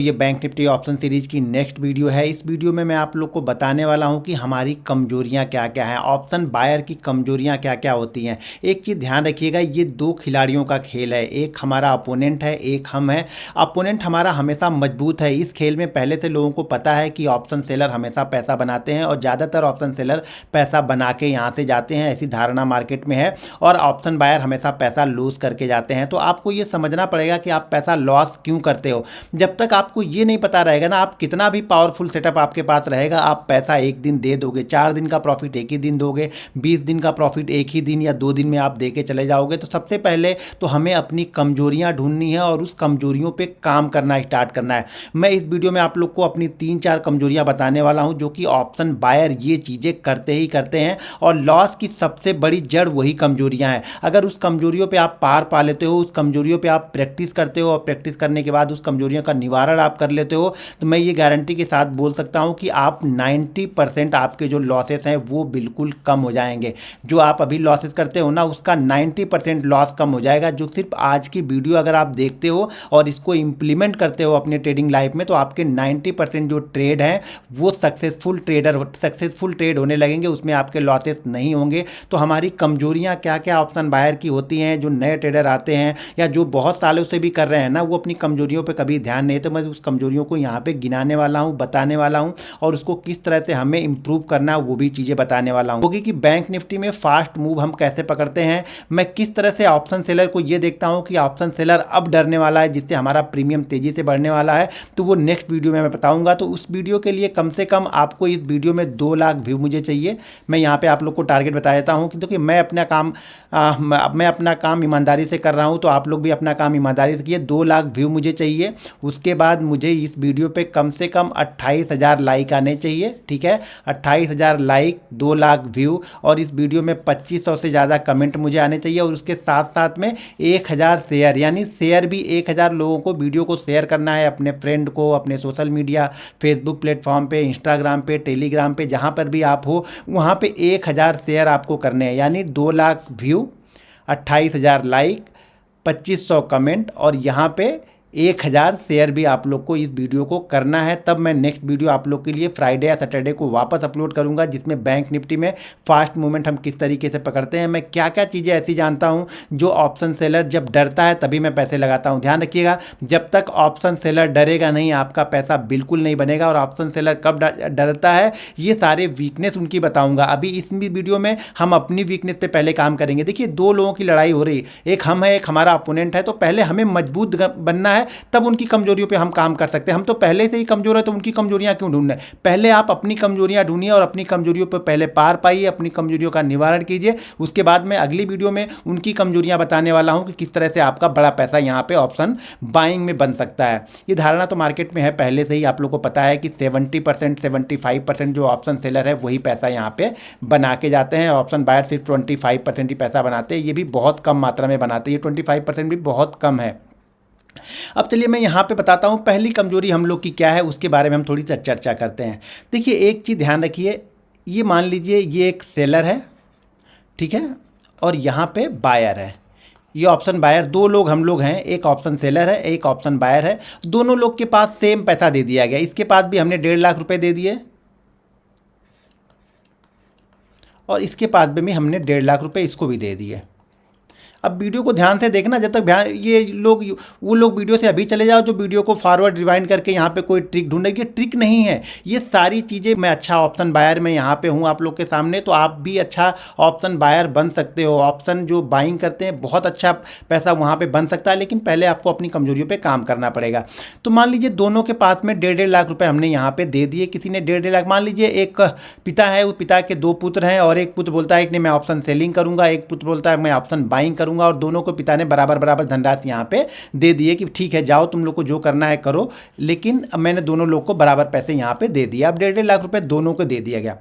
ये bank Nifty option series की next video है। इस वीडियो में मैं आप लोग को बताने वाला हूं कि हमारी कमजोरियां क्या क्या हैं, ऑप्शन बायर की कमजोरियां क्या क्या होती हैं। एक चीज़ ध्यान रखिएगा, ये दो खिलाड़ियों का खेल है, एक हमारा अपोनेंट है, एक हम है। अपोनेंट हमारा हमेशा मजबूत है। इस खेल में पहले से लोगों को पता है कि ऑप्शन सेलर हमेशा पैसा बनाते हैं और ज़्यादातर ऑप्शन सेलर पैसा बना के यहाँ से जाते हैं, ऐसी धारणा मार्केट में है। और ऑप्शन बायर हमेशा पैसा लूज करके जाते हैं। तो आपको ये समझना पड़ेगा कि आप पैसा लॉस क्यों करते हो। जब तक आपको ये नहीं पता रहेगा ना, आप कितना भी पावरफुल सेटअप आपके पास रहेगा, आप पैसा एक दिन दे दोगे, 4 दिन का प्रॉफिट एक ही दिन दोगे, 20 दिन का प्रॉफिट एक ही दिन या 2 दिन में आप दे के चले जाओगे। तो सबसे पहले तो हमें अपनी कमजोरियां ढूंढनी है और उस कमजोरियों पे काम करना स्टार्ट करना है। मैं इस वीडियो में आप लोग को अपनी 3-4 कमजोरियां बताने वाला हूं, जो कि ऑप्शन बायर ये चीज़ें करते ही करते हैं और लॉस की सबसे बड़ी जड़ वही कमजोरियां हैं। अगर उस कमजोरियों पे आप पार पा लेते हो, उस कमजोरियों पे आप प्रैक्टिस करते हो और प्रैक्टिस करने के बाद उस कमजोरियों का निवारण आप कर लेते हो, तो मैं ये गारंटी के साथ बोल सकता हूं कि आप 90% आपके जो लॉसेस हैं वो बिल्कुल कम हो जाएंगे। जो आप अभी लॉसेस करते हो ना, उसका 90% लॉस कम हो जाएगा। जो सिर्फ आज की वीडियो अगर आप देखते हो और इसको इंप्लीमेंट करते हो अपने ट्रेडिंग लाइफ में, तो आपके 90% जो ट्रेड हैं वो सक्सेसफुल ट्रेड होने लगेंगे, उसमें आपके लॉसेस नहीं होंगे। तो हमारी कमजोरियां क्या क्या ऑप्शन बायर की होती हैं, जो नए ट्रेडर आते हैं या जो बहुत सालों से भी कर रहे हैं ना, वो अपनी कमजोरियों पे कभी ध्यान नहीं। तो मैं उस कमजोरियों को यहाँ पे गिनाने वाला हूँ, बताने वाला हूँ और उसको किस तरह से हमें इंप्रूव करना है वो भी चीज़ें बताने वाला हूँ। क्योंकि बैंक निफ्टी में फास्ट मूव हम कैसे पकड़ते हैं, मैं किस तरह से ऑप्शन सेलर को ये देखता हूँ कि ऑप्शन सेलर अब डरने वाला है, जिससे हमारा प्रीमियम तेजी से बढ़ने वाला है, तो वो नेक्स्ट वीडियो में मैं बताऊँगा। तो उस वीडियो के लिए कम से कम आपको इस वीडियो में 2 लाख व्यू मुझे चाहिए। मैं यहाँ पे आप लोग को टारगेट बता देता हूँ कि देखिए मैं अपना काम ईमानदारी से कर रहा हूँ, तो आप लोग भी अपना काम ईमानदारी से किए। 2 लाख व्यू मुझे चाहिए। उसके बाद मुझे इस वीडियो पे कम से कम 28,000 लाइक आने चाहिए, ठीक है। 28,000 लाइक, 2 लाख व्यू और इस वीडियो में 2500 से ज़्यादा कमेंट मुझे आने चाहिए। और उसके साथ साथ में 1000 शेयर, यानी शेयर भी 1000 लोगों को वीडियो को शेयर करना है, अपने फ्रेंड को, अपने सोशल मीडिया फेसबुक प्लेटफॉर्म पे, इंस्टाग्राम पे, टेलीग्राम पे, जहाँ पर भी आप हो वहाँ पे 1000 शेयर आपको करने हैं। यानी 2 लाख व्यू, 28,000 लाइक, 2500 कमेंट और यहाँ पे 1000 शेयर भी आप लोग को इस वीडियो को करना है। तब मैं नेक्स्ट वीडियो आप लोग के लिए फ्राइडे या सैटरडे को वापस अपलोड करूंगा, जिसमें बैंक निफ्टी में फास्ट मूवमेंट हम किस तरीके से पकड़ते हैं। मैं क्या क्या चीज़ें ऐसी जानता हूं जो ऑप्शन सेलर जब डरता है तभी मैं पैसे लगाता हूं। ध्यान रखिएगा, जब तक ऑप्शन सेलर डरेगा नहीं, आपका पैसा बिल्कुल नहीं बनेगा। और ऑप्शन सेलर कब डरता है, ये सारे वीकनेस उनकी बताऊँगा। अभी इस वीडियो में हम अपनी वीकनेस पर पहले काम करेंगे। देखिए, 2 लोगों की लड़ाई हो रही, एक हम है, एक हमारा अपोनेंट है। तो पहले हमें मजबूत बनना है, तब उनकी कमजोरियों पे हम काम कर सकते हैं। हम तो पहले से ही कमजोर है, तो उनकी कमजोरियां क्यों ढूंढना है। पहले आप अपनी कमजोरियां ढूंढिए और अपनी कमजोरियों पे पहले पार पाइए, अपनी कमजोरियों का निवारण कीजिए। उसके बाद मैं अगली वीडियो में उनकी कमजोरियां बताने वाला हूं कि किस तरह से आपका बड़ा पैसा यहां पे ऑप्शन बाइंग में बन सकता है। ये धारणा तो मार्केट में है पहले से ही, आप लोग को पता है कि 70% 75% जो ऑप्शन सेलर है वही पैसा यहाँ पे बना के जाते हैं। ऑप्शन बायर सिर्फ 25% ही पैसा बनाते हैं, ये भी बहुत कम मात्रा में बनाते हैं। ये 25% भी बहुत कम है। अब चलिए मैं यहाँ पे बताता हूँ पहली कमजोरी हम लोग की क्या है, उसके बारे में हम थोड़ी सा चर्चा करते हैं। देखिए, एक चीज़ ध्यान रखिए, ये मान लीजिए ये एक सेलर है, ठीक है, और यहाँ पे बायर है। ये ऑप्शन बायर, 2 लोग हम लोग हैं, एक ऑप्शन सेलर है, एक ऑप्शन बायर है। दोनों लोग के पास सेम पैसा दे दिया गया। इसके पास भी हमने 1.5 लाख रुपए दे दिए और इसके पास भी हमने 1.5 लाख रुपए इसको भी दे दिए। अब वीडियो को ध्यान से देखना, जब तक ध्यान वो लोग वीडियो से अभी चले जाओ जो वीडियो को फॉरवर्ड रिवाइंड करके यहाँ पे कोई ट्रिक ढूंढे। ये ट्रिक नहीं है, ये सारी चीज़ें मैं अच्छा ऑप्शन बायर में यहाँ पे हूँ आप लोग के सामने, तो आप भी अच्छा ऑप्शन बायर बन सकते हो। ऑप्शन जो बाइंग करते हैं बहुत अच्छा पैसा वहाँ पर बन सकता है, लेकिन पहले आपको अपनी कमजोरियों पर काम करना पड़ेगा। तो मान लीजिए दोनों के पास में 1.5 लाख रुपये हमने यहाँ पर दे दिए। किसी ने 1.5 लाख, मान लीजिए एक पिता है, उस पिता के 2 पुत्र हैं और एक पुत्र बोलता है कि मैं ऑप्शन सेलिंग करूँगा, एक पुत्र बोलता है मैं ऑप्शन बाइंग करूँगा। और दोनों को पिता ने बराबर धनराशि यहाँ पे दे दिए कि ठीक है जाओ तुम लोग को जो करना है करो, लेकिन मैंने दोनों लोग को बराबर पैसे यहाँ पे दे दिया। अब 1.5 लाख रुपए दोनों को दे दिया गया।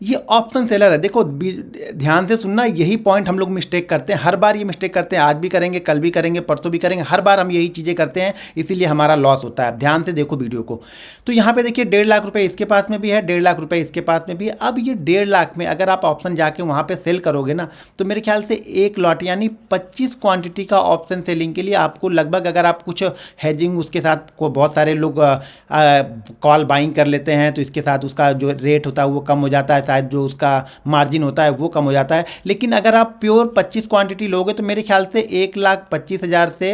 ये ऑप्शन सेलर है। देखो ध्यान से सुनना, यही पॉइंट हम लोग मिस्टेक करते हैं, हर बार ये मिस्टेक करते हैं, आज भी करेंगे, कल भी करेंगे, परसों भी करेंगे, हर बार हम यही चीज़ें करते हैं, इसीलिए हमारा लॉस होता है। ध्यान से देखो वीडियो को। तो यहाँ पे देखिए 1.5 लाख रुपए इसके पास में भी है, 1.5 लाख रुपए इसके पास में भी है। अब ये 1.5 लाख में अगर आप ऑप्शन जाके वहाँ पे सेल करोगे ना, तो मेरे ख्याल से एक लॉट यानी 25 क्वांटिटी का ऑप्शन सेलिंग के लिए आपको लगभग, अगर आप कुछ हैजिंग उसके साथ को बहुत सारे लोग कॉल बाइंग कर लेते हैं, तो इसके साथ उसका जो रेट होता है वो कम हो जाता है, शायद जो उसका मार्जिन होता है वो कम हो जाता है। लेकिन अगर आप प्योर 25 क्वांटिटी लोगे तो मेरे ख्याल से 1,25,000 से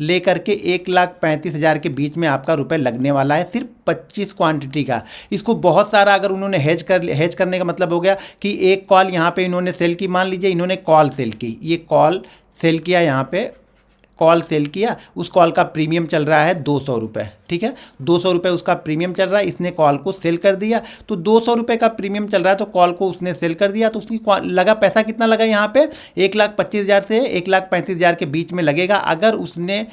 लेकर के 1,35,000 के बीच में आपका रुपए लगने वाला है, सिर्फ 25 क्वांटिटी का। इसको बहुत सारा अगर उन्होंने हेज करने का मतलब हो गया कि एक कॉल यहाँ पे इन्होंने सेल की, मान लीजिए इन्होंने कॉल सेल की, ये कॉल सेल किया, यहाँ पे कॉल सेल किया, उस कॉल का प्रीमियम चल रहा है 200 रुपये, ठीक है, 200 रुपये उसका प्रीमियम चल रहा है, इसने कॉल को सेल कर दिया, तो 200 रुपये का प्रीमियम चल रहा है, तो कॉल को उसने सेल कर दिया, तो उसकी लगा पैसा कितना लगा यहाँ पे 1,25,000 से 1,35,000 के बीच में लगेगा। अगर उसने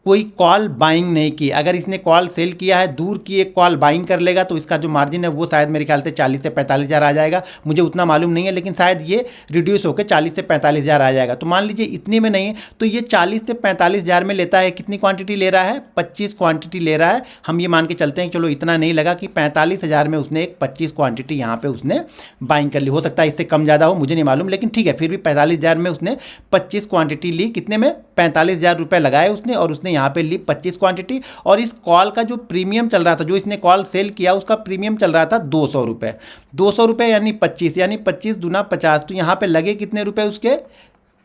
कोई कॉल बाइंग नहीं की, अगर इसने कॉल सेल किया है, दूर की एक कॉल बाइंग कर लेगा, तो इसका जो मार्जिन है वो शायद मेरे ख्याल से 40 से 45,000 आ जाएगा, मुझे उतना मालूम नहीं है, लेकिन शायद ये रिड्यूस होकर 40 से 45,000 आ जाएगा। तो मान लीजिए इतने में नहीं है, तो ये 40 से 45,000 में लेता है। कितनी क्वांटिटी ले रहा है? 25 क्वांटिटी ले रहा है। हम ये मान के चलते हैं, चलो इतना नहीं लगा कि 45,000 में उसने एक 25 क्वांटिटी यहाँ पे उसने बाइंग कर ली। हो सकता है इससे कम ज़्यादा हो, मुझे नहीं मालूम, लेकिन ठीक है, फिर भी 45,000 में उसने 25 क्वांटिटी ली। कितने में? 45,000 रुपये लगाए उसने, और उसने यहाँ पे ली 25 क्वांटिटी। और इस कॉल का जो प्रीमियम चल रहा था, जो इसने कॉल सेल किया, उसका प्रीमियम चल रहा था 200 रुपये। 200 रुपये यानी 25, यानी 25 दूना 50, तो यहाँ पे लगे कितने रुपए उसके?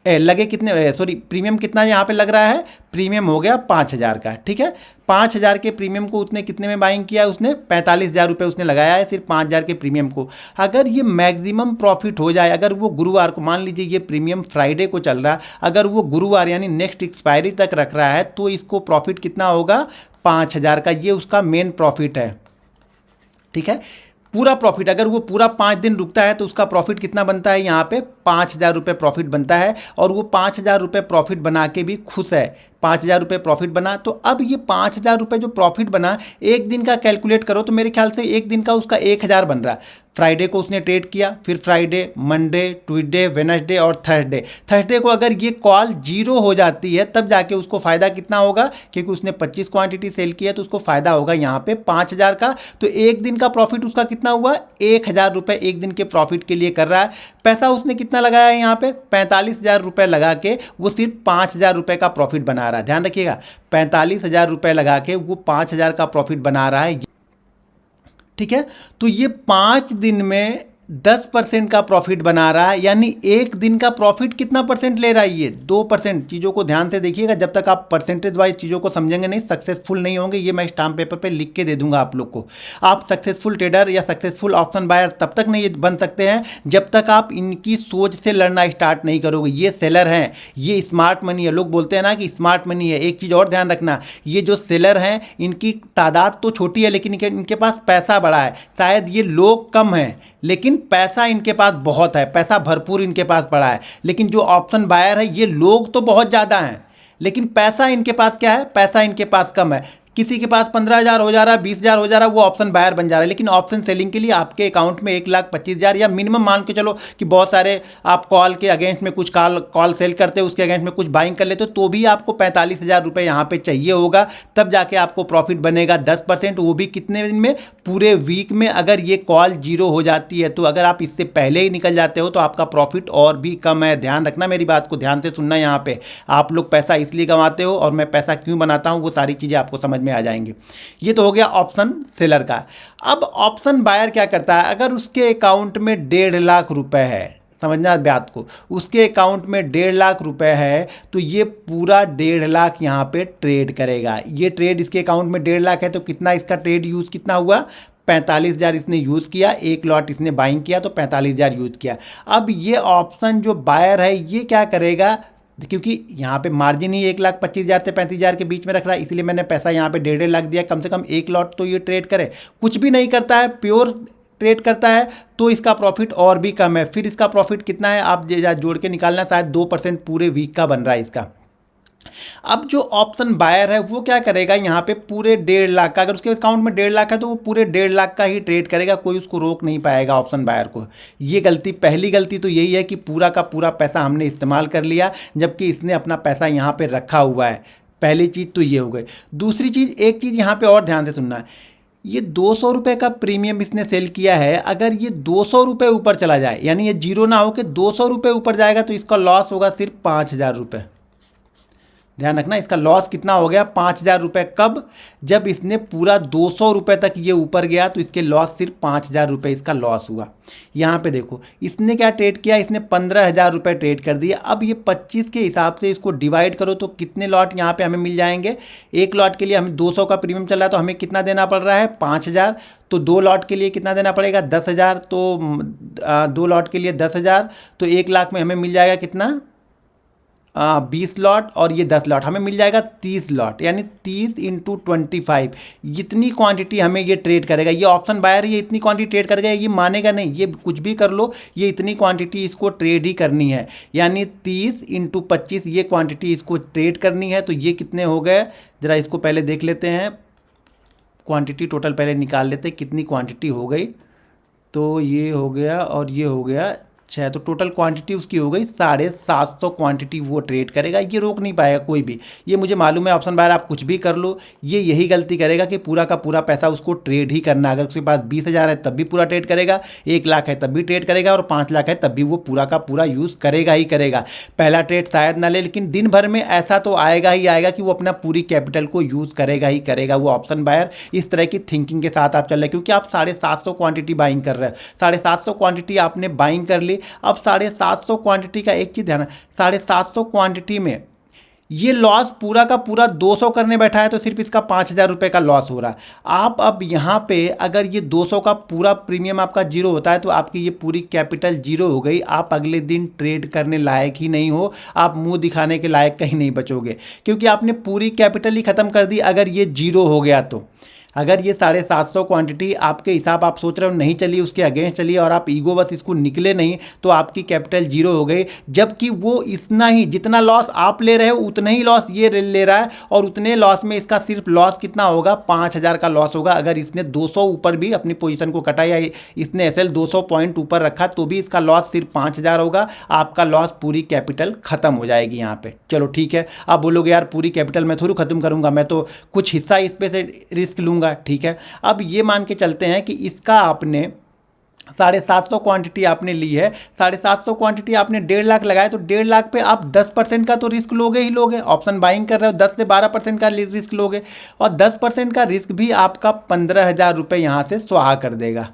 लगे कितने, सॉरी, प्रीमियम कितना यहाँ पे लग रहा है? प्रीमियम हो गया 5,000 का, ठीक है। 5,000 के प्रीमियम को उसने कितने में बाइंग किया? उसने 45,000 रुपये उसने लगाया है सिर्फ 5,000 के प्रीमियम को। अगर ये मैक्सिमम प्रॉफिट हो जाए, अगर वो गुरुवार को, मान लीजिए ये प्रीमियम फ्राइडे को चल रहा, अगर वो गुरुवार यानी नेक्स्ट एक्सपायरी तक रख रहा है, तो इसको प्रॉफिट कितना होगा? 5,000 का। ये उसका मेन प्रॉफिट है, ठीक है, पूरा प्रॉफिट। अगर वो पूरा 5 दिन रुकता है तो उसका प्रॉफिट कितना बनता है? यहाँ पे 5,000 रुपये प्रॉफिट बनता है, और वो 5,000 रुपये प्रॉफिट बना के भी खुश है। 5,000 रुपये प्रॉफिट बना, तो अब ये 5,000 रुपये जो प्रॉफिट बना, एक दिन का कैलकुलेट करो तो मेरे ख्याल से एक दिन का उसका 1,000 बन रहा है। फ्राइडे को उसने ट्रेड किया, फिर फ्राइडे, मंडे, ट्यूसडे, वेडनेसडे और थर्सडे। थर्सडे को अगर ये कॉल 0 हो जाती है, तब जाके उसको फ़ायदा कितना होगा? क्योंकि उसने 25 क्वांटिटी सेल किया, तो उसको फ़ायदा होगा यहाँ पे 5,000 का। तो एक दिन का प्रॉफिट उसका कितना हुआ? 1,000 रुपये एक दिन के प्रॉफिट के लिए कर रहा है। पैसा उसने कितना लगाया है यहाँ पे? 45,000 रुपये लगा के वो सिर्फ 5,000 रुपये का प्रॉफिट बना रहा है। ध्यान रखिएगा, 45,000 रुपये लगा के वो 5,000 का प्रॉफिट बना रहा है, ठीक है। तो ये 5 दिन में 10% का प्रॉफिट बना रहा है, यानी एक दिन का प्रॉफिट कितना परसेंट ले रहा है? ये 2%। चीज़ों को ध्यान से देखिएगा, जब तक आप परसेंटेज वाइज चीज़ों को समझेंगे नहीं, सक्सेसफुल नहीं होंगे। ये मैं स्टाम्प पेपर पे लिख के दे दूंगा आप लोग को। आप सक्सेसफुल ट्रेडर या सक्सेसफुल ऑप्शन बायर तब तक नहीं बन सकते हैं जब तक आप इनकी सोच से लड़ना स्टार्ट नहीं करोगे। ये सेलर हैं, ये स्मार्ट मनी है। लोग बोलते हैं ना कि स्मार्ट मनी है। एक चीज़ और ध्यान रखना, ये जो सेलर हैं इनकी तादाद तो छोटी है, लेकिन इनके पास पैसा बड़ा है। शायद ये लोग कम हैं, लेकिन पैसा इनके पास बहुत है, पैसा भरपूर इनके पास पड़ा है। लेकिन जो ऑप्शन बायर है, ये लोग तो बहुत ज़्यादा हैं, लेकिन पैसा इनके पास क्या है? पैसा इनके पास कम है। किसी के पास 15,000 हो जा रहा है, 20,000 हो जा रहा है, वो ऑप्शन बायर बन जा रहा है। लेकिन ऑप्शन सेलिंग के लिए आपके अकाउंट में 1,25,000 या मिनिमम मान के चलो कि बहुत सारे आप कॉल के अगेंस्ट में कुछ कॉल सेल करते हो, उसके अगेंस्ट में कुछ बाइंग कर लेते हो, तो भी आपको 45,000 रुपये यहाँ पे चाहिए होगा, तब जाके आपको प्रॉफिट बनेगा 10%। वो भी कितने दिन में? पूरे वीक में। अगर ये कॉल 0 हो जाती है, तो अगर आप इससे पहले ही निकल जाते हो तो आपका प्रॉफिट और भी कम है। ध्यान रखना, मेरी बात को ध्यान से सुनना। यहाँ पे आप लोग पैसा इसलिए कमाते हो और मैं पैसा क्यों बनाता हूँ, वो सारी चीज़ें आपको समझ में आ जाएंगी। ये तो हो गया ऑप्शन सेलर का। अब ऑप्शन बायर क्या करता है? अगर उसके अकाउंट में 1.5 लाख रुपए है, समझना बात को, उसके अकाउंट में 1.5 लाख रुपए है, तो ये पूरा 1.5 लाख यहाँ पे ट्रेड करेगा। ये ट्रेड इसके अकाउंट में 1.5 लाख है, तो कितना इसका ट्रेड यूज़ कितना हुआ? 45,000 इसने यूज़ किया। एक लॉट इसने बाइंग किया तो 45,000 यूज़ किया। अब ये ऑप्शन जो बायर है, ये क्या करेगा? क्योंकि यहाँ पे मार्जिन ही 1,25,000 से 35,000 के बीच में रख रहा है, इसलिए मैंने पैसा यहाँ पे 1.5 लाख दिया। कम से कम एक लॉट तो ये ट्रेड करे। कुछ भी नहीं करता है, प्योर ट्रेड करता है, तो इसका प्रॉफिट और भी कम है। फिर इसका प्रॉफिट कितना है आप जोड़ के निकालना, शायद 2% पूरे वीक का बन रहा है इसका। अब जो ऑप्शन बायर है वो क्या करेगा, यहाँ पे पूरे 1.5 लाख का, अगर उसके अकाउंट में 1.5 लाख है तो वो पूरे 1.5 लाख का ही ट्रेड करेगा, कोई उसको रोक नहीं पाएगा ऑप्शन बायर को। ये गलती, पहली गलती तो यही है कि पूरा का पूरा पैसा हमने इस्तेमाल कर लिया, जबकि इसने अपना पैसा यहाँ पे रखा हुआ है। पहली चीज़ तो ये हो गई। दूसरी चीज़, एक चीज़ यहाँ पे और ध्यान से सुनना है, ये 200 रुपये का प्रीमियम इसने सेल किया है, अगर ये 200 रुपये ऊपर चला जाए, यानी ये जीरो ना हो कि 200 रुपये ऊपर जाएगा, तो इसका लॉस होगा सिर्फ 5,000 रुपये। ध्यान रखना, इसका लॉस कितना हो गया, 5,000 रुपये। कब? जब इसने पूरा 200 रुपये तक ये ऊपर गया तो इसके लॉस सिर्फ 5,000 रुपये इसका लॉस हुआ। यहाँ पे देखो इसने क्या ट्रेड किया, इसने 15,000 रुपये ट्रेड कर दिया। अब ये 25 के हिसाब से इसको डिवाइड करो तो कितने लॉट यहाँ पे हमें मिल जाएंगे। एक लॉट के लिए हमें 200 का प्रीमियम चल रहा है तो हमें कितना देना पड़ रहा है, 5,000। तो 2 लॉट के लिए कितना देना पड़ेगा, 10,000। तो 2 लॉट के लिए 10,000, तो 1 लाख में हमें मिल जाएगा कितना, 20 लॉट, और ये 10 लॉट, हमें मिल जाएगा 30 लॉट, यानी 30 इंटू 25। जितनी क्वांटिटी हमें ये ट्रेड करेगा, ये ऑप्शन बायर ये इतनी क्वांटिटी ट्रेड करेगा, ये मानेगा नहीं, ये कुछ भी कर लो, ये इतनी क्वांटिटी इसको ट्रेड ही करनी है, यानी 30 इंटू 25 ये क्वांटिटी इसको ट्रेड करनी है। तो ये कितने हो गए, ज़रा इसको पहले देख लेते हैं, क्वांटिटी टोटल पहले निकाल लेते हैं कितनी क्वांटिटी हो गई। तो ये हो गया और ये हो गया 6, तो टोटल क्वांटिटी उसकी हो गई 750 क्वांटिटी वो ट्रेड करेगा, ये रोक नहीं पाएगा कोई भी। ये मुझे मालूम है ऑप्शन बायर आप कुछ भी कर लो, ये यही गलती करेगा कि पूरा का पूरा पैसा उसको ट्रेड ही करना। अगर उसके पास 20,000 है तब भी पूरा ट्रेड करेगा, 1 लाख है तब भी ट्रेड करेगा, और 5 लाख है तब भी वो पूरा का पूरा यूज़ करेगा ही करेगा। पहला ट्रेड शायद ना ले, लेकिन दिन भर में ऐसा तो आएगा ही आएगा कि वो अपना पूरी कैपिटल को यूज़ करेगा ही करेगा। वो ऑप्शन बायर इस तरह की थिंकिंग के साथ आप चल रहे हैं, क्योंकि आप 750 क्वांटिटी बाइंग कर रहे हैं, 750 क्वांटिटी आपने बाइंग कर ली। अब 750 क्वांटिटी का एक चीज़ ध्यान है, 750 क्वांटिटी में ये लॉस पूरा का पूरा 200 करने बैठा है, तो सिर्फ इसका 5,000 रुपये का लॉस हो रहा है। आप अब यहाँ पे अगर ये 200 का पूरा प्रीमियम आपका जीरो होता है तो आपकी ये पूरी कैपिटल जीरो हो गई, आप अगले दिन ट्रेड करने लायक ही नहीं हो, आप मुंह दिखाने के लायक कहीं नहीं बचोगे, क्योंकि आपने पूरी कैपिटल ही ख़त्म कर दी अगर ये जीरो हो गया तो। अगर ये 750 क्वांटिटी आपके हिसाब आप सोच रहे हो नहीं चली, उसके अगेंस्ट चली और आप ईगो बस इसको निकले नहीं, तो आपकी कैपिटल जीरो हो गई। जबकि वो इतना ही, जितना लॉस आप ले रहे हो उतना ही लॉस ये ले रहा है, और उतने लॉस में इसका सिर्फ लॉस कितना होगा, 5,000 का लॉस होगा। अगर इसने 200 ऊपर भी अपनी पोजीशन को कटा या इसने SL 200 पॉइंट ऊपर रखा तो भी इसका लॉस सिर्फ 5,000 होगा। आपका लॉस पूरी कैपिटल खत्म हो जाएगी यहाँ पे। चलो ठीक है, आप बोलोगे यार पूरी कैपिटल मैं थोड़ी खत्म करूँगा, मैं तो कुछ हिस्सा इस पे से रिस्क लूँगा। ठीक है, अब ये मान के चलते हैं कि इसका आपने 750 क्वांटिटी आपने ली है, 750 क्वांटिटी आपने 1.5 लाख लगाए, तो 1.5 लाख पे आप 10% का तो रिस्क लोगे ही लोगे। ऑप्शन बाइंग कर रहे हो, 10 से 12% का रिस्क लोगे, और 10% का रिस्क भी आपका 15,000 रुपये यहाँ से स्वाहा कर देगा।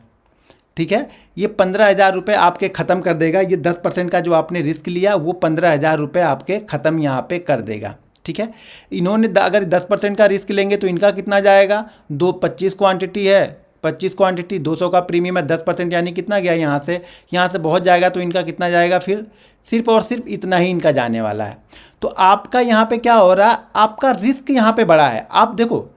ठीक है, ये 15,000 रुपये आपके ख़त्म कर देगा। ये 10% का जो आपने रिस्क लिया वो 15,000 रुपये आपके ख़त्म यहाँ पे कर देगा। ठीक है, इन्होंने अगर 10% का रिस्क लेंगे तो इनका कितना जाएगा, 25 क्वांटिटी है, 25 क्वांटिटी 200 का प्रीमियम है, 10% यानी कितना गया यहाँ से बहुत जाएगा, तो इनका कितना जाएगा, फिर सिर्फ और सिर्फ इतना ही इनका जाने वाला है। तो आपका यहाँ पे क्या हो रहा है, आपका रिस्क यहाँ पे बड़ा है। आप देखो,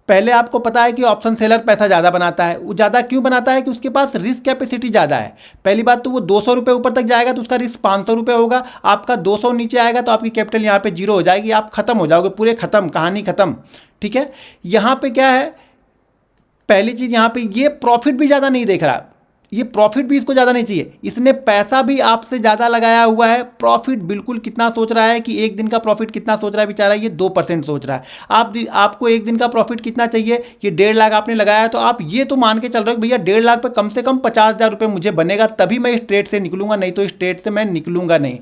पहले आपको पता है कि ऑप्शन सेलर पैसा ज़्यादा बनाता है, वो ज़्यादा क्यों बनाता है कि उसके पास रिस्क कैपेसिटी ज़्यादा है। पहली बात तो वो 200 रुपये ऊपर तक जाएगा तो उसका रिस्क 500 रुपये होगा, आपका 200 नीचे आएगा तो आपकी कैपिटल यहाँ पे जीरो हो जाएगी, आप खत्म हो जाओगे, पूरे खत्म, कहानी खत्म। ठीक है, यहाँ पे क्या है, पहली चीज़ यहाँ पे ये प्रॉफिट भी ज़्यादा नहीं देख रहा, ये प्रॉफिट भी इसको ज़्यादा नहीं चाहिए, इसने पैसा भी आपसे ज़्यादा लगाया हुआ है। प्रॉफिट बिल्कुल कितना सोच रहा है कि एक दिन का प्रॉफिट कितना सोच रहा है बेचारा, ये 2% सोच रहा है। आपको एक दिन का प्रॉफिट कितना चाहिए, ये 1.5 लाख आपने लगाया है, तो आप ये तो मान के चल रहे हो कि भैया 1.5 लाख पे कम से कम 50,000 रुपये मुझे बनेगा, तभी मैं इस ट्रेड से निकलूंगा, नहीं तो इस ट्रेड से मैं निकलूंगा नहीं।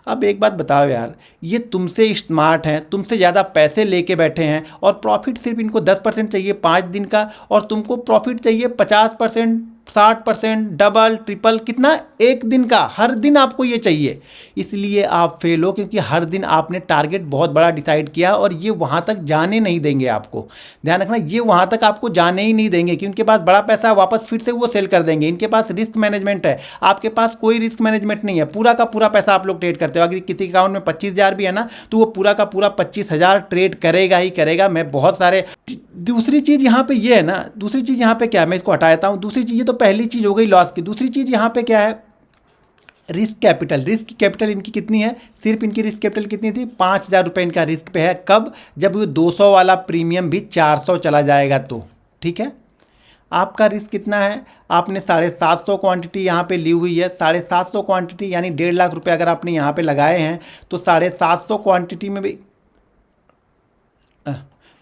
अब एक बात बताओ यार, ये तुमसे स्मार्ट हैं, तुमसे ज़्यादा पैसे लेके बैठे हैं, और प्रॉफिट सिर्फ इनको 10% चाहिए 5 दिन का, और तुमको प्रॉफिट चाहिए 50%, 60%, डबल ट्रिपल, कितना, एक दिन का, हर दिन आपको ये चाहिए। इसलिए आप फेल हो, क्योंकि हर दिन आपने टारगेट बहुत बड़ा डिसाइड किया, और ये वहाँ तक जाने नहीं देंगे आपको। ध्यान रखना, ये वहाँ तक आपको जाने ही नहीं देंगे, कि उनके पास बड़ा पैसा, वापस फिर से वो सेल कर देंगे। इनके पास रिस्क मैनेजमेंट है, आपके पास कोई रिस्क मैनेजमेंट नहीं है। पूरा का पूरा पैसा आप लोग ट्रेड करते हो। अगर किसी के अकाउंट में 25,000 भी है ना, तो वो पूरा का पूरा 25,000 ट्रेड करेगा ही करेगा। मैं बहुत सारे, दूसरी चीज़ यहाँ पे ये है ना, दूसरी चीज़ यहाँ पे क्या है, मैं इसको हटा देता हूँ। दूसरी चीज़, ये तो पहली चीज़ हो गई लॉस की। दूसरी चीज़ यहाँ पे क्या है, रिस्क कैपिटल इनकी कितनी है, सिर्फ इनकी रिस्क कैपिटल कितनी थी, 5,000 रुपये इनका रिस्क पे है। कब, जब वो 200 वाला प्रीमियम भी 400 चला जाएगा तो, ठीक है। आपका रिस्क कितना है, आपने 750 क्वांटिटी यहाँ पे ली हुई है, 750 क्वांटिटी यानी 1.5 लाख रुपए अगर आपने यहाँ पे लगाए हैं तो 750 क्वांटिटी में भी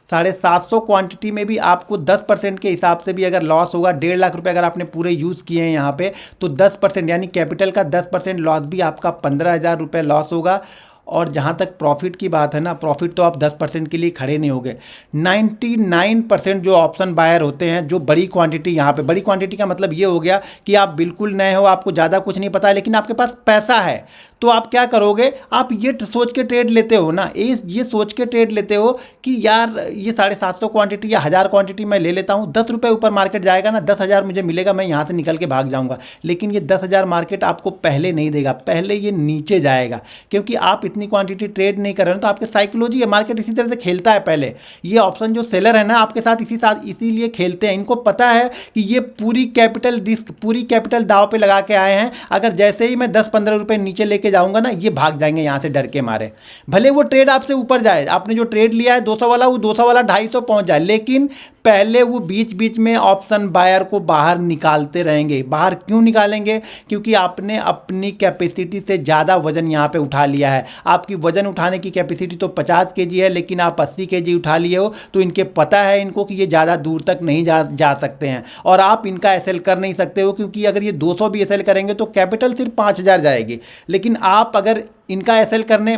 750 क्वांटिटी में भी आपको 10% के हिसाब से भी अगर लॉस होगा, 1.5 लाख रुपए अगर आपने पूरे यूज़ किए हैं यहाँ पे, तो 10% यानी कैपिटल का 10% लॉस भी आपका 15,000 रुपये लॉस होगा। और जहाँ तक प्रॉफिट की बात है ना, प्रॉफिट तो आप 10% के लिए खड़े नहीं होगे। 99% जो ऑप्शन बायर होते हैं, जो बड़ी क्वांटिटी, यहाँ पे बड़ी क्वांटिटी का मतलब ये हो गया कि आप बिल्कुल नए हो, आपको ज़्यादा कुछ नहीं पता है, लेकिन आपके पास पैसा है, तो आप क्या करोगे, आप ये सोच के ट्रेड लेते हो ना, ये सोच के ट्रेड लेते हो कि यार ये 750 क्वांटिटी या 1000 क्वांटिटी मैं ले लेता हूँ, 10 रुपये ऊपर मार्केट जाएगा ना, 10,000 मुझे मिलेगा, मैं यहाँ से निकल के भाग जाऊँगा। लेकिन ये 10,000 मार्केट आपको पहले नहीं देगा, पहले ये नीचे जाएगा, क्योंकि आप इतनी क्वांटिटी ट्रेड नहीं कर रहे हो। तो आपके साइकोलॉजी है, मार्केट इसी तरह से खेलता है। पहले ये ऑप्शन जो सेलर है ना, आपके साथ इसीलिए खेलते हैं, इनको पता है कि ये पूरी कैपिटल दाव पे लगा के आए हैं। अगर जैसे ही मैं 10-15 रुपये नीचे लेके जाऊंगा ना, ये भाग जाएंगे यहाँ से डर के मारे। भले वो ट्रेड आपसे ऊपर जाए, आपने जो ट्रेड लिया है 200 वाला, वो 200 वाला 250 पहुंच जाए, लेकिन पहले वो बीच बीच में ऑप्शन बायर को बाहर निकालते रहेंगे। बाहर क्यों निकालेंगे, क्योंकि आपने अपनी कैपेसिटी से ज़्यादा वजन यहाँ पे उठा लिया है। आपकी वजन उठाने की कैपेसिटी तो 50 kg है, लेकिन आप 80 kg उठा लिए हो, तो इनके पता है इनको कि ये ज़्यादा दूर तक नहीं जा सकते हैं, और आप इनका एसएल कर नहीं सकते हो, क्योंकि अगर ये 200 भी एसएल करेंगे तो कैपिटल सिर्फ 5,000 जाएगी। लेकिन आप अगर इनका एसएल करने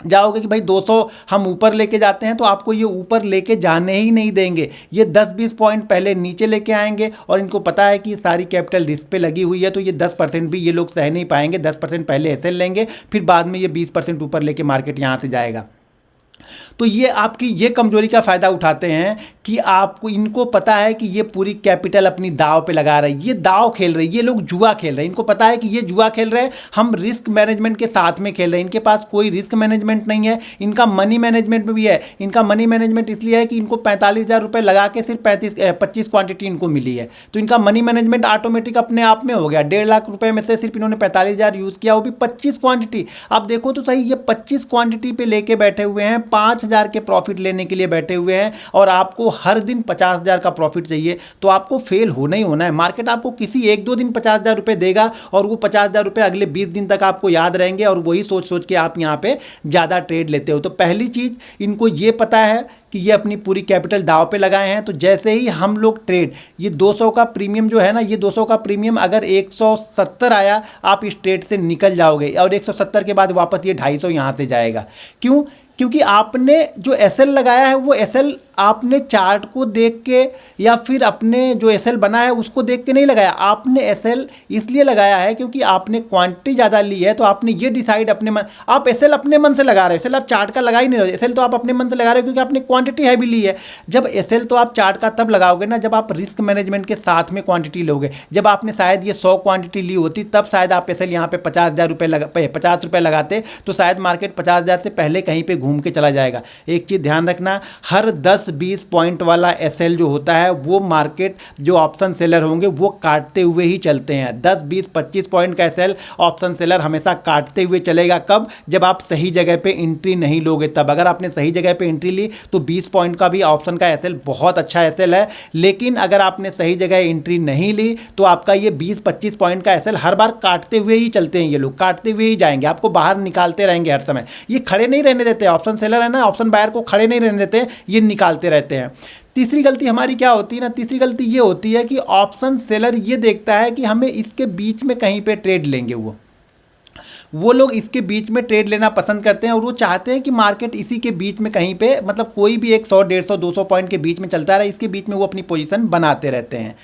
जाओगे कि भाई 200 हम ऊपर लेके जाते हैं, तो आपको ये ऊपर लेके जाने ही नहीं देंगे। ये 10-20 पॉइंट पहले नीचे लेके आएंगे, और इनको पता है कि सारी कैपिटल रिस्क पे लगी हुई है, तो ये 10% भी ये लोग सह नहीं पाएंगे। 10% पहले एसएल लेंगे, फिर बाद में ये 20% ऊपर लेके मार्केट यहाँ से जाएगा। तो ये आपकी ये कमजोरी का फ़ायदा उठाते हैं कि आपको, इनको पता है कि ये पूरी कैपिटल अपनी दाव पे लगा रहे हैं, ये दाव खेल रहे हैं, ये लोग जुआ खेल रहे हैं। इनको पता है कि ये जुआ खेल रहे हैं, हम रिस्क मैनेजमेंट के साथ में खेल रहे हैं। इनके पास कोई रिस्क मैनेजमेंट नहीं है, इनका मनी मैनेजमेंट में भी है। इनका मनी मैनेजमेंट इसलिए है कि इनको 45,000 रुपये लगा के सिर्फ 25 क्वांटिटी इनको मिली है, तो इनका मनी मैनेजमेंट ऑटोमेटिक अपने आप में हो गया। 1.5 लाख रुपये में से सिर्फ इन्होंने 45,000 यूज़ किया, वो भी 25 क्वांटिटी। आप देखो तो सही, ये 25 क्वांटिटी पे लेके बैठे हुए हैं, 5,000 के प्रॉफिट लेने के लिए बैठे हुए हैं, और आपको हर दिन 50,000 का प्रॉफिट चाहिए, तो आपको फेल होना ही होना है। मार्केट आपको किसी 1-2 दिन 50,000 रुपये देगा, और वो 50,000 रुपये अगले 20 दिन तक आपको याद रहेंगे, और वही सोच सोच के आप यहाँ पे ज़्यादा ट्रेड लेते हो। तो पहली चीज़ इनको ये पता है कि ये अपनी पूरी कैपिटल दाव पे लगाए हैं। तो जैसे ही हम लोग ट्रेड, ये 200 का प्रीमियम जो है ना, ये 200 का प्रीमियम अगर 170 आया, आप इस ट्रेड से निकल जाओगे, और 170 के बाद वापस ये 250 यहाँ से जाएगा। क्यों? क्योंकि आपने जो एसएल लगाया है, वो एसएल आपने चार्ट को देख के या फिर अपने जो एसएल बना है उसको देख के नहीं लगाया। आपने एसएल इसलिए लगाया है क्योंकि आपने क्वांटिटी ज़्यादा ली है, तो आपने ये डिसाइड अपने मन, आप एसएल अपने मन से लगा रहे हो, एसएल आप चार्ट का लगा ही नहीं रहे हो। एसएल तो आप अपने मन से लगा रहे हो क्योंकि आपने क्वांटिटी हैवी ली है। जब एसएल तो आप चार्ट का तब लगाओगे ना, जब आप रिस्क मैनेजमेंट के साथ में क्वांटिटी लोगे। जब आपने शायद ये 100 क्वांटिटी ली होती, तब शायद आप एसएल यहाँ पे 50,000 रुपये 50 रुपये लगाते, तो शायद मार्केट 50,000 से पहले कहीं पर घूम के चला जाएगा। एक चीज़ ध्यान रखना, हर 10-20 पॉइंट वाला एसएल जो होता है, वो मार्केट जो ऑप्शन सेलर होंगे वो काटते हुए ही चलते हैं। 10-20-25 पॉइंट का एसएल ऑप्शन सेलर हमेशा काटते हुए चलेगा। कब? जब आप सही जगह पे एंट्री नहीं लोगे तब। अगर आपने सही जगह पे एंट्री ली तो 20 पॉइंट का भी ऑप्शन का एसएल बहुत अच्छा एसएल है, लेकिन अगर आपने सही जगह एंट्री नहीं ली तो आपका ये 20-25 पॉइंट का एसएल हर बार काटते हुए ही चलते हैं। ये लोग काटते हुए ही जाएंगे, आपको बाहर निकालते रहेंगे हर समय। ये खड़े नहीं रहने देते, ऑप्शन सेलर है ना, ऑप्शन बायर को खड़े नहीं रहने देते, ये निकालते रहते हैं। तीसरी गलती हमारी क्या होती है ना, तीसरी गलती ये होती है कि ऑप्शन सेलर ये देखता है कि हमें इसके बीच में कहीं पे ट्रेड लेंगे। वो लोग इसके बीच में ट्रेड लेना पसंद करते हैं, और वो चाहते हैं कि मार्केट इसी के बीच में कहीं पे, मतलब कोई भी एक 100, 150, 200 पॉइंट के बीच में चलता रहा, इसके बीच में वो अपनी पोजीशन बनाते रहते हैं।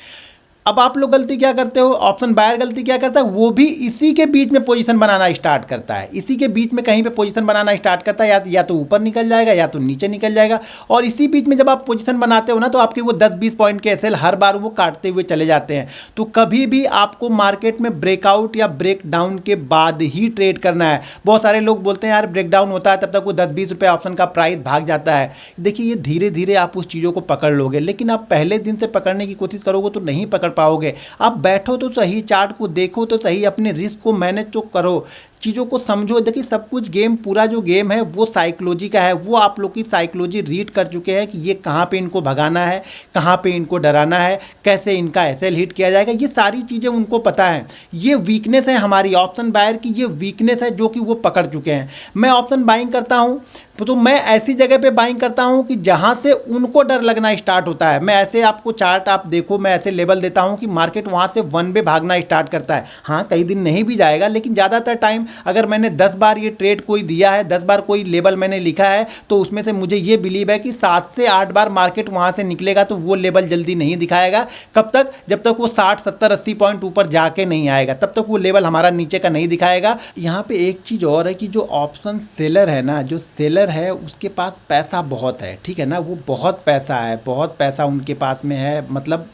अब आप लोग गलती क्या करते हो, ऑप्शन बायर गलती क्या करता है, वो भी इसी के बीच में पोजीशन बनाना स्टार्ट करता है। इसी के बीच में कहीं पे पोजीशन बनाना स्टार्ट करता है, या तो ऊपर निकल जाएगा या तो नीचे निकल जाएगा। और इसी बीच में जब आप पोजीशन बनाते हो ना, तो आपके वो 10-20 पॉइंट के एसएल हर बार वो काटते हुए चले जाते हैं। तो कभी भी आपको मार्केट में ब्रेकआउट या ब्रेक डाउन के बाद ही ट्रेड करना है। बहुत सारे लोग बोलते हैं यार ब्रेक डाउन होता है तब तक वो 10-20 रुपये ऑप्शन का प्राइस भाग जाता है। देखिए, ये धीरे धीरे आप उस चीज़ों को पकड़ लोगे, लेकिन आप पहले दिन से पकड़ने की कोशिश करोगे तो नहीं पकड़ पाओगे। आप बैठो तो सही, चार्ट को देखो तो सही, अपने रिस्क को मैनेज तो करो, चीज़ों को समझो। देखिए सब कुछ गेम, पूरा जो गेम है वो साइकोलॉजी का है, वो आप लोग की साइकोलॉजी रीड कर चुके हैं कि ये कहाँ पे इनको भगाना है, कहाँ पे इनको डराना है, कैसे इनका एसएल हिट किया जाएगा, ये सारी चीज़ें उनको पता है। ये वीकनेस है हमारी ऑप्शन बायर की, ये वीकनेस है जो कि वो पकड़ चुके हैं। मैं ऑप्शन बाइंग करता हूँ तो मैं ऐसी जगह पे बाइंग करता हूँ कि जहाँ से उनको डर लगना स्टार्ट होता है। मैं ऐसे आपको चार्ट आप देखो, मैं ऐसे लेवल देता हूँ कि मार्केट वहाँ से वन वे भागना स्टार्ट करता है। हाँ कई दिन नहीं भी जाएगा, लेकिन ज़्यादातर टाइम अगर मैंने 10 बार ये ट्रेड कोई दिया है, 10 बार कोई लेवल मैंने लिखा है, तो उसमें से मुझे ये बिलीव है कि 7 से 8 बार मार्केट वहाँ से निकलेगा तो वो लेवल जल्दी नहीं दिखाएगा। कब तक? जब तक वो 60 70 80 पॉइंट ऊपर जाके नहीं आएगा, तब तक वो लेवल हमारा नीचे का नहीं दिखाएगा। यहाँ पे एक चीज़ और है कि जो ऑप्शन सेलर है ना, जो सेलर है उसके पास पैसा बहुत है, ठीक है ना, वो बहुत पैसा है, बहुत पैसा उनके पास में है, मतलब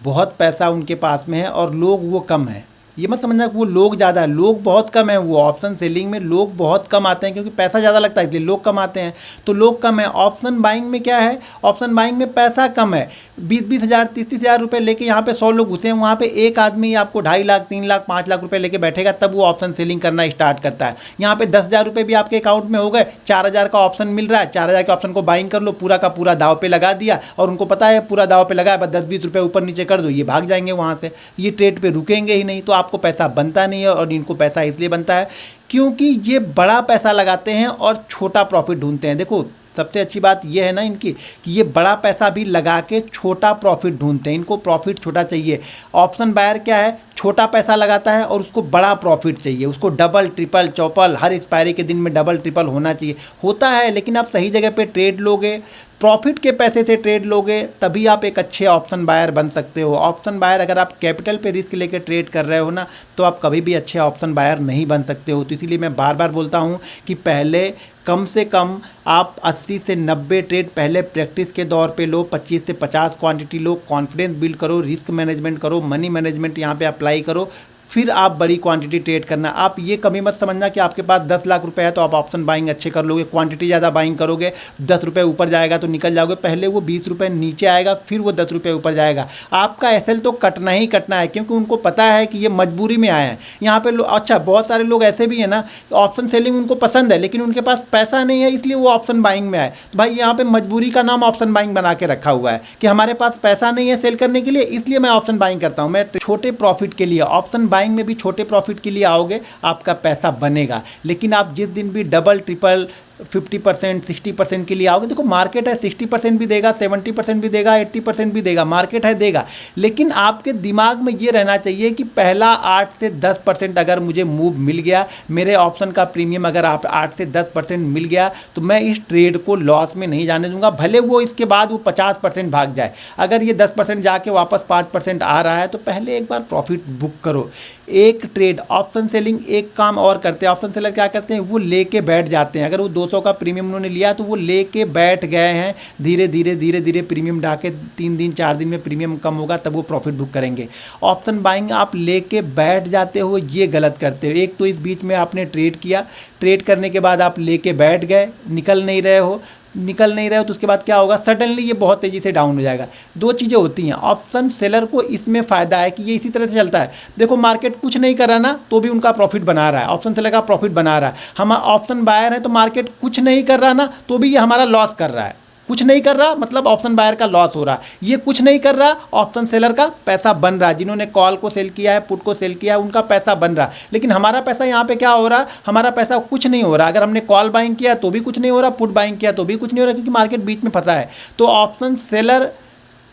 बहुत पैसा उनके पास में है, और लोग वो कम है। ये मत समझना कि वो लोग ज़्यादा है, लोग बहुत कम है। वो ऑप्शन सेलिंग में लोग बहुत कम आते हैं क्योंकि पैसा ज़्यादा लगता है, इसलिए लोग कम आते हैं, तो लोग कम है। ऑप्शन बाइंग में क्या है, ऑप्शन बाइंग में पैसा कम है। 20-20 हज़ार 30-30 हज़ार रुपये लेके यहाँ पे 100 लोग घुसे हैं, वहाँ पे एक आदमी आपको 2.5 लाख 3 लाख 5 लाख रुपये लेके बैठेगा, तब वो ऑप्शन सेलिंग करना स्टार्ट करता है। यहाँ पे 10 हज़ार रुपये भी आपके अकाउंट में हो गए, 4 हज़ार का ऑप्शन मिल रहा है, 4 हज़ार के ऑप्शन को बाइंग कर लो, पूरा का पूरा दाव पे लगा दिया, और उनको पता है पूरा दाव पे लगा है, बस 10-20 रुपये ऊपर नीचे कर दो, ये भाग जाएंगे वहाँ से, ये ट्रेड पे रुकेंगे ही नहीं, तो आपको पैसा बनता नहीं है। और इनको पैसा इसलिए बनता है क्योंकि ये बड़ा पैसा लगाते हैं और छोटा प्रॉफिट ढूंढते हैं। देखो सबसे अच्छी बात ये है ना इनकी कि ये बड़ा पैसा भी लगा के छोटा प्रॉफिट ढूंढते हैं, इनको प्रॉफिट छोटा चाहिए। ऑप्शन बायर क्या है, छोटा पैसा लगाता है और उसको बड़ा प्रॉफिट चाहिए, उसको डबल ट्रिपल चौपल हर एक्सपायरी के दिन में डबल ट्रिपल होना चाहिए। होता है, लेकिन आप सही जगह पे ट्रेड लोगे, प्रॉफिट के पैसे से ट्रेड लोगे, तभी आप एक अच्छे ऑप्शन बायर बन सकते हो। ऑप्शन बायर अगर आप कैपिटल पे रिस्क लेके ट्रेड कर रहे हो ना, तो आप कभी भी अच्छे ऑप्शन बायर नहीं बन सकते हो। तो इसीलिए मैं बार बार बोलता हूँ कि पहले कम से कम आप 80 से 90 ट्रेड पहले प्रैक्टिस के दौर पे लो, 25 से 50 क्वांटिटी लो, कॉन्फिडेंस बिल्ड करो, रिस्क मैनेजमेंट करो, मनी मैनेजमेंट यहाँ पे अप्लाई करो, फिर आप बड़ी क्वांटिटी ट्रेड करना। आप ये कभी मत समझना कि आपके पास 10 लाख रुपए है तो आप ऑप्शन बाइंग अच्छे कर लोगे, क्वांटिटी ज़्यादा बाइंग करोगे, 10 रुपये ऊपर जाएगा तो निकल जाओगे। पहले वो 20 रुपये नीचे आएगा, फिर वो 10 रुपये ऊपर जाएगा। आपका एसएल तो कटना ही कटना है, क्योंकि उनको पता है कि ये मजबूरी में आए हैं। यहाँ पे अच्छा बहुत सारे लोग ऐसे भी हैं ना, ऑप्शन सेलिंग उनको पसंद है लेकिन उनके पास पैसा नहीं है, इसलिए वो ऑप्शन बाइंग में आए। तो भाई यहाँ पे मजबूरी का नाम ऑप्शन बाइंग बना के रखा हुआ है कि हमारे पास पैसा नहीं है सेल करने के लिए, इसलिए मैं ऑप्शन बाइंग करता हूँ। मैं छोटे प्रॉफिट के लिए, ऑप्शन बाइंग में भी छोटे प्रॉफिट के लिए आओगे, आपका पैसा बनेगा। लेकिन आप जिस दिन भी डबल ट्रिपल 50% 60% के लिए आओगे, देखो मार्केट है 60% भी देगा, 70% भी देगा, 80% भी देगा, मार्केट है देगा। लेकिन आपके दिमाग में ये रहना चाहिए कि पहला 8 से 10% अगर मुझे मूव मिल गया, मेरे ऑप्शन का प्रीमियम अगर आप 8 से 10% मिल गया, तो मैं इस ट्रेड को लॉस में नहीं जाने दूंगा, भले वो इसके बाद वो 50% भाग जाए। अगर ये 10% जाके वापस 5% आ रहा है तो पहले एक बार प्रॉफिट बुक करो। एक ट्रेड ऑप्शन सेलिंग एक काम और करते हैं, ऑप्शन सेलर क्या करते हैं, वो लेके बैठ जाते हैं। अगर वो 200 का प्रीमियम उन्होंने लिया तो वो लेके बैठ गए हैं, धीरे धीरे धीरे धीरे प्रीमियम ढाके 3 दिन 4 दिन में प्रीमियम कम होगा तब वो प्रॉफिट बुक करेंगे। ऑप्शन बाइंग आप लेके बैठ जाते हो, ये गलत करते हो। एक तो इस बीच में आपने ट्रेड किया, ट्रेड करने के बाद आप लेके बैठ गए, निकल नहीं रहे हो तो उसके बाद क्या होगा, सडनली ये बहुत तेज़ी से डाउन हो जाएगा। दो चीज़ें होती हैं। ऑप्शन सेलर को इसमें फ़ायदा है कि ये इसी तरह से चलता है। देखो मार्केट कुछ नहीं कर रहा ना तो भी उनका प्रॉफिट बना रहा है, ऑप्शन सेलर का प्रॉफिट बना रहा है। हम ऑप्शन बायर हैं तो मार्केट कुछ नहीं कर रहा ना तो भी ये हमारा लॉस कर रहा है। कुछ नहीं कर रहा मतलब ऑप्शन बायर का लॉस हो रहा है, ये कुछ नहीं कर रहा ऑप्शन सेलर का पैसा बन रहा है। जिन्होंने कॉल को सेल किया है, पुट को सेल किया है, उनका पैसा बन रहा है। लेकिन हमारा पैसा यहाँ पे क्या हो रहा है, हमारा पैसा कुछ नहीं हो रहा। अगर हमने कॉल बाइंग किया तो भी कुछ नहीं हो रहा, पुट बाइंग किया तो भी कुछ नहीं हो रहा, क्योंकि मार्केट बीच में फंसा है। तो ऑप्शन सेलर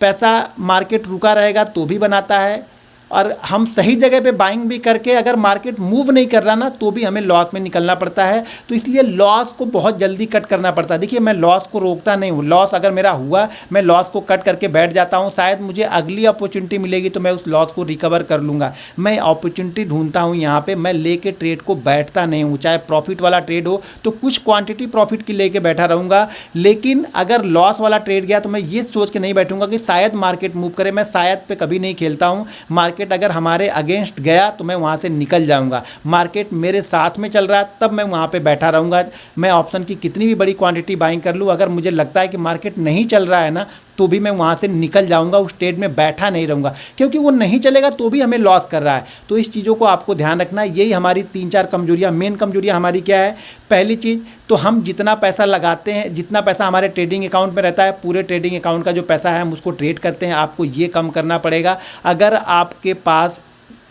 पैसा मार्केट रुका रहेगा तो भी बनाता है, और हम सही जगह पे बाइंग भी करके अगर मार्केट मूव नहीं कर रहा ना तो भी हमें लॉस में निकलना पड़ता है। तो इसलिए लॉस को बहुत जल्दी कट करना पड़ता है। देखिए मैं लॉस को रोकता नहीं हूँ, लॉस अगर मेरा हुआ मैं लॉस को कट करके बैठ जाता हूँ, शायद मुझे अगली अपॉर्चुनिटी मिलेगी तो मैं उस लॉस को रिकवर कर लूँगा। मैं अपॉर्चुनिटी ढूंढता हूँ यहाँ पर, मैं लेके ट्रेड को बैठता नहीं हूँ। चाहे प्रॉफिट वाला ट्रेड हो तो कुछ क्वान्टिटी प्रॉफिट की लेके बैठा रहूँगा, लेकिन अगर लॉस वाला ट्रेड गया तो मैं ये सोच के नहीं बैठूँगा कि शायद मार्केट मूव करे। मैं शायद पे कभी नहीं खेलता हूँ। मार्केट अगर हमारे अगेंस्ट गया तो मैं वहाँ से निकल जाऊँगा, मार्केट मेरे साथ में चल रहा है तब मैं वहाँ पे बैठा रहूँगा। मैं ऑप्शन की कितनी भी बड़ी क्वांटिटी बाइंग कर लूँ, अगर मुझे लगता है कि मार्केट नहीं चल रहा है ना तो भी मैं वहाँ से निकल जाऊँगा, उस ट्रेड में बैठा नहीं रहूँगा, क्योंकि वो नहीं चलेगा तो भी हमें लॉस कर रहा है। तो इस चीज़ों को आपको ध्यान रखना है। यही हमारी 3-4 कमजोरियाँ, मेन कमजोरियाँ हमारी क्या है। पहली चीज़ तो हम जितना पैसा लगाते हैं, जितना पैसा हमारे ट्रेडिंग अकाउंट में रहता है, पूरे ट्रेडिंग अकाउंट का जो पैसा है हम उसको ट्रेड करते हैं, आपको ये कम करना पड़ेगा। अगर आपके पास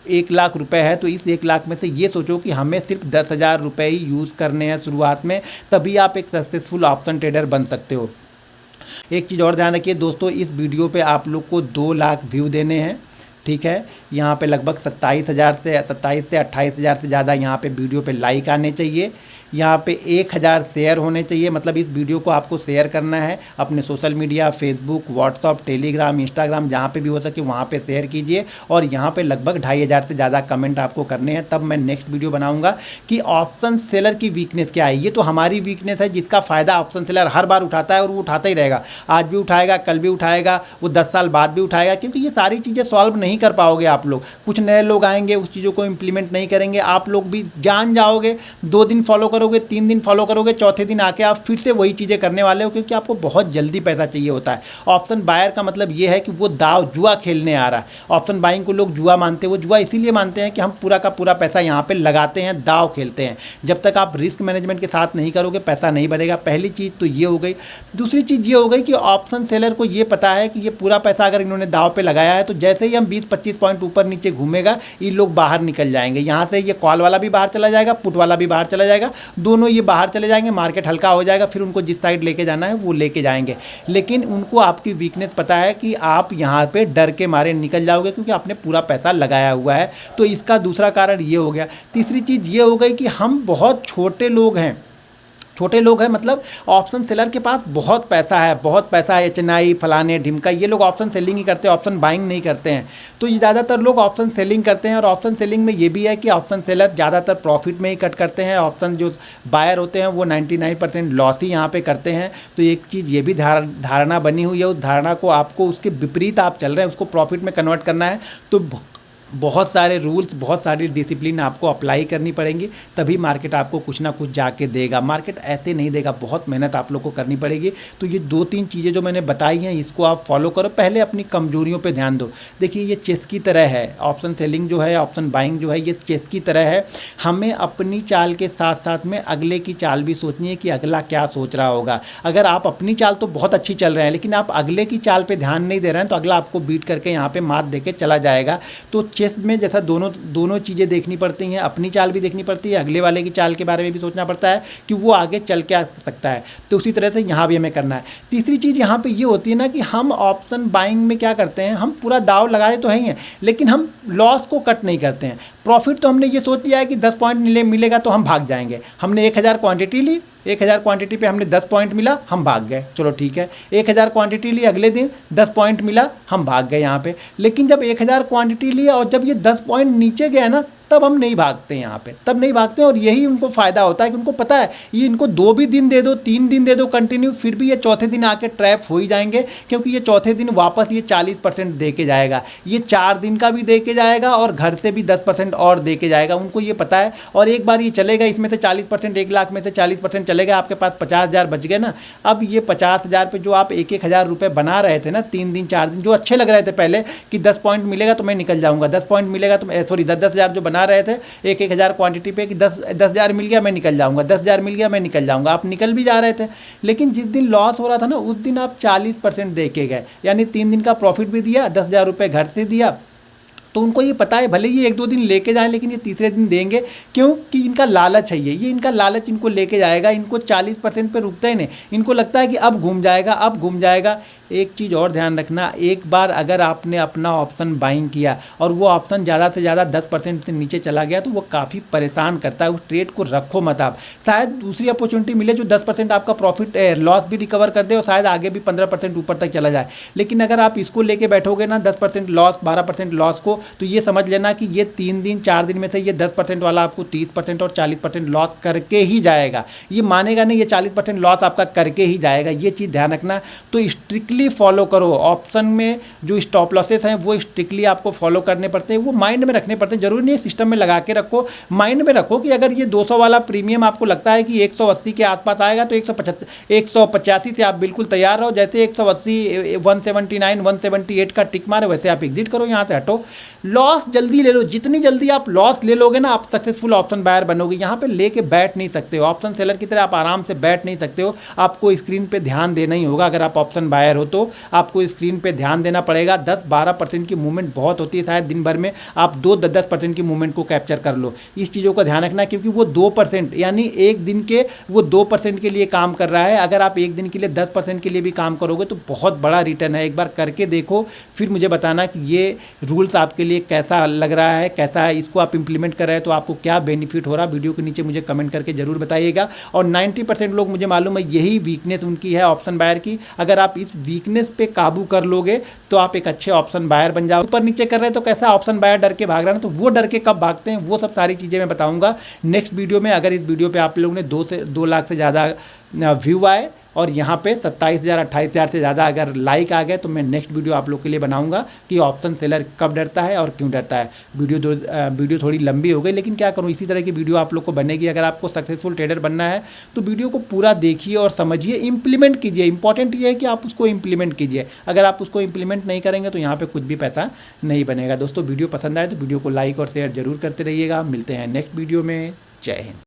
1 लाख रुपए है तो इस 1 लाख में से ये सोचो कि हमें सिर्फ 10,000 रुपये ही यूज़ करने हैं शुरुआत में, तभी आप एक सक्सेसफुल ऑप्शन ट्रेडर बन सकते हो। एक चीज़ और ध्यान रखिए दोस्तों, इस वीडियो पे आप लोग को 2 लाख व्यू देने हैं, ठीक है। यहाँ पे लगभग 27 से 28,000 से ज़्यादा यहाँ पे वीडियो पे लाइक आने चाहिए। यहाँ पे 1,000 शेयर होने चाहिए, मतलब इस वीडियो को आपको शेयर करना है अपने social media, Facebook, WhatsApp, Telegram, Instagram, जहाँ पे भी हो सके वहाँ पे शेयर कीजिए। और यहाँ पे लगभग 2,500 से ज़्यादा कमेंट आपको करने हैं, तब मैं नेक्स्ट वीडियो बनाऊँगा कि ऑप्शन सेलर की वीकनेस क्या है। ये तो हमारी वीकनेस है जिसका फ़ायदा ऑप्शन सेलर हर बार उठाता है और वो उठाता ही रहेगा। आज भी उठाएगा, कल भी उठाएगा, वो 10 साल बाद भी उठाएगा, क्योंकि ये सारी चीज़ें सॉल्व नहीं कर पाओगे आप लोग। कुछ नए लोग आएंगे, उस चीज़ों को इम्प्लीमेंट नहीं करेंगे, आप लोग भी जान जाओगे। 2 दिन फॉलो करोगे, 3 दिन फॉलो करोगे, चौथे दिन आके आप फिर से वही चीज़ें करने वाले हो, क्योंकि आपको बहुत जल्दी पैसा चाहिए होता है। ऑप्शन बायर का मतलब ये है कि वो दाव जुआ खेलने आ रहा है। ऑप्शन बाइंग को लोग जुआ मानते हैं, वो जुआ इसीलिए मानते हैं कि हम पूरा का पूरा पैसा यहाँ पे लगाते हैं, दाव खेलते हैं। जब तक आप रिस्क मैनेजमेंट के साथ नहीं करोगे पैसा नहीं बनेगा। पहली चीज़ तो ये हो गई। दूसरी चीज़ ये हो गई कि ऑप्शन सेलर को ये पता है कि ये पूरा पैसा अगर इन्होंने दाव पे लगाया है तो जैसे ही हम 20-25 पॉइंट ऊपर नीचे घूमेगा ये लोग बाहर निकल जाएंगे। यहाँ से ये कॉल वाला भी बाहर चला जाएगा, पुट वाला भी बाहर चला जाएगा, दोनों ये बाहर चले जाएंगे, मार्केट हल्का हो जाएगा, फिर उनको जिस साइड लेके जाना है वो लेके जाएंगे। लेकिन उनको आपकी वीकनेस पता है कि आप यहाँ पे डर के मारे निकल जाओगे, क्योंकि आपने पूरा पैसा लगाया हुआ है। तो इसका दूसरा कारण ये हो गया। तीसरी चीज़ ये हो गई कि हम बहुत छोटे लोग हैं, मतलब ऑप्शन सेलर के पास बहुत पैसा है, एचएनआई, फलाने ढिमका, ये लोग ऑप्शन सेलिंग ही करते हैं, ऑप्शन बाइंग नहीं करते हैं। तो ये ज़्यादातर लोग ऑप्शन सेलिंग करते हैं, और ऑप्शन सेलिंग में ये भी है कि ऑप्शन सेलर ज़्यादातर प्रॉफिट में ही कट करते हैं। ऑप्शन जो बायर होते हैं वो 99% लॉस ही यहाँ पे करते हैं। तो एक चीज़ ये भी धारणा बनी हुई है, उस धारणा को आपको उसके विपरीत आप चल रहे हैं, उसको प्रॉफिट में कन्वर्ट करना है। तो बहुत सारे रूल्स, बहुत सारी डिसिप्लिन आपको अप्लाई करनी पड़ेंगी, तभी मार्केट आपको कुछ ना कुछ जाके देगा। मार्केट ऐसे नहीं देगा, बहुत मेहनत आप लोग को करनी पड़ेगी। तो ये 2-3 चीज़ें जो मैंने बताई हैं इसको आप फॉलो करो। पहले अपनी कमजोरियों पे ध्यान दो। देखिए ये चेस की तरह है, ऑप्शन सेलिंग जो है, ऑप्शन बाइंग जो है, ये चेस की तरह है। हमें अपनी चाल के साथ साथ में अगले की चाल भी सोचनी है कि अगला क्या सोच रहा होगा। अगर आप अपनी चाल तो बहुत अच्छी चल रहे हैं, लेकिन आप अगले की चाल पर ध्यान नहीं दे रहे हैं तो अगला आपको बीट करके यहाँ पर मात दे के चला जाएगा। तो चेस में जैसा दोनों चीज़ें देखनी पड़ती हैं, अपनी चाल भी देखनी पड़ती है, अगले वाले की चाल के बारे में भी सोचना पड़ता है कि वो आगे चल के आ सकता है। तो उसी तरह से यहाँ भी हमें करना है। तीसरी चीज़ यहाँ पे ये होती है ना कि हम ऑप्शन बाइंग में क्या करते हैं, हम पूरा दाव लगाए तो है ही हैं, लेकिन हम लॉस को कट नहीं करते हैं। प्रॉफिट तो हमने ये सोच लिया है कि 10 पॉइंट मिलेगा तो हम भाग जाएंगे। हमने 1,000 क्वांटिटी ली, 1,000 क्वांटिटी पे हमने 10 पॉइंट मिला, हम भाग गए, चलो ठीक है। 1,000 क्वांटिटी ली, अगले दिन 10 पॉइंट मिला, हम भाग गए यहाँ पे। लेकिन जब 1,000 क्वांटिटी लिया और जब ये 10 पॉइंट नीचे गया ना, तब हम नहीं भागते यहाँ पे, तब नहीं भागते। और यही उनको फ़ायदा होता है कि उनको पता है ये इनको 2 भी दिन दे दो, 3 दिन दे दो कंटिन्यू, फिर भी ये चौथे दिन आके ट्रैप हो ही जाएंगे, क्योंकि ये चौथे दिन वापस ये 40% दे के जाएगा, ये 4 दिन का भी दे के जाएगा और घर से भी 10% और दे के जाएगा। उनको ये पता है। और एक बार ये चलेगा, इसमें से 40%, 1 लाख में से 40% चलेगा, आपके पास 50,000 बच गए ना। अब ये 50,000 पे जो आप 1,000 रुपये बना रहे थे ना, 3 दिन 4 दिन, जो अच्छे लग रहे थे पहले कि 10 पॉइंट मिलेगा तो मैं निकल जाऊँगा, 10 पॉइंट मिलेगा तो 10,000 जो बना रहे थे 1,000 क्वांटिटी पे कि 10,000 मिल गया मैं निकल जाऊंगा, 10,000 मिल गया मैं निकल जाऊंगा, आप निकल भी जा रहे थे। लेकिन जिस दिन लॉस हो रहा था ना, उस दिन आप 40% दे के गए, यानी 3 दिन का प्रॉफिट भी दिया, 10,000 रुपये घर से दिया। तो उनको ये पता है, भले ही 1-2 दिन लेके जाएं, लेकिन ये तीसरे दिन देंगे। क्योंकि इनका लालच है, ये इनका लालच इनको लेके जाएगा। इनको 40% पे रुकता ही नहीं, इनको लगता है कि अब घूम जाएगा, अब घूम जाएगा। एक चीज़ और ध्यान रखना, एक बार अगर आपने अपना ऑप्शन बाइंग किया और वो ऑप्शन ज़्यादा से ज़्यादा 10% से नीचे चला गया तो वो काफ़ी परेशान करता है। उस ट्रेड को रखो मत आप, शायद दूसरी अपॉर्चुनिटी मिले जो 10% आपका प्रॉफिट लॉस भी रिकवर कर दे और शायद आगे भी 15% ऊपर तक चला जाए। लेकिन अगर आप इसको लेके बैठोगे ना 10% लॉस, 12% लॉस को, तो ये समझ लेना कि ये 3 दिन 4 दिन में से ये 10% वाला आपको 30% और 40% लॉस करके ही जाएगा। ये मानेगा नहीं, ये 40% लॉस आपका करके ही जाएगा। ये चीज़ ध्यान रखना। तो स्ट्रिक्टली स्ट्रिक्टली फॉलो करो। ऑप्शन में जो स्टॉप लॉसेस हैं वो स्ट्रिक्टली आपको फॉलो करने पड़ते हैं, वो माइंड में रखने पड़ते हैं। जरूरी नहीं सिस्टम में लगा के रखो, माइंड में रखो कि अगर ये 200 वाला प्रीमियम आपको लगता है कि 180 के आसपास आएगा तो 185 से आप बिल्कुल तैयार रहो। जैसे 180, 179, 178 का टिक मारे वैसे आप एग्जिट करो, यहाँ से हटो। लॉस जल्दी ले लो, जितनी जल्दी आप लॉस ले लोगे ना आप सक्सेसफुल ऑप्शन बायर बनोगे। यहाँ पे लेके बैठ नहीं सकते हो, ऑप्शन सेलर की तरह आप आराम से बैठ नहीं सकते हो। आपको स्क्रीन पे ध्यान देना ही होगा। अगर आप ऑप्शन बायर हो तो आपको स्क्रीन पे ध्यान देना पड़ेगा। 10-12% की मूवमेंट बहुत होती है, शायद दिन भर में आप 2-10% की मूवमेंट को कैप्चर कर लो। इस चीज़ों का ध्यान रखना, क्योंकि वो 2% यानी एक दिन के वो 2% के लिए काम कर रहा है। अगर आप एक दिन के लिए 10% के लिए भी काम करोगे तो बहुत बड़ा रिटर्न है। एक बार करके देखो, फिर मुझे बताना कि ये रूल्स आपके लिए कैसा लग रहा है, कैसा है, इसको आप इंप्लीमेंट कर रहे हैं तो आपको क्या बेनिफिट हो रहा है। वीडियो के नीचे मुझे कमेंट करके जरूर बताइएगा। और 90% लोग, मुझे मालूम है यही वीकनेस उनकी है ऑप्शन बायर की। अगर आप इस वीकनेस पे काबू कर लोगे तो आप एक अच्छे ऑप्शन बायर बन जाओ। ऊपर नीचे कर रहे हैं तो कैसा ऑप्शन बायर डर के भाग रहा है, तो वो डर के कब भागते हैं, वो सब सारी चीज़ें मैं बताऊंगा नेक्स्ट वीडियो में। अगर इस वीडियो पे आप लोगों ने 2 लाख से ज़्यादा व्यू आए और यहाँ पे 27,000 28,000 से ज़्यादा अगर लाइक आ गए तो मैं नेक्स्ट वीडियो आप लोग के लिए बनाऊंगा कि ऑप्शन सेलर कब डरता है और क्यों डरता है। वीडियो थोड़ी लंबी हो गई, लेकिन क्या करूँ, इसी तरह की वीडियो आप लोग को बनेगी। अगर आपको सक्सेसफुल ट्रेडर बनना है तो वीडियो को पूरा देखिए और समझिए, इंप्लीमेंट कीजिए। इंपॉर्टेंट ये है कि आप उसको इंप्लीमेंट कीजिए। अगर आप उसको इंप्लीमेंट नहीं करेंगे तो यहाँ पर कुछ भी पैसा नहीं बनेगा। दोस्तों वीडियो पसंद आए तो वीडियो को लाइक और शेयर जरूर करते रहिएगा। मिलते हैं नेक्स्ट वीडियो में। जय हिंद।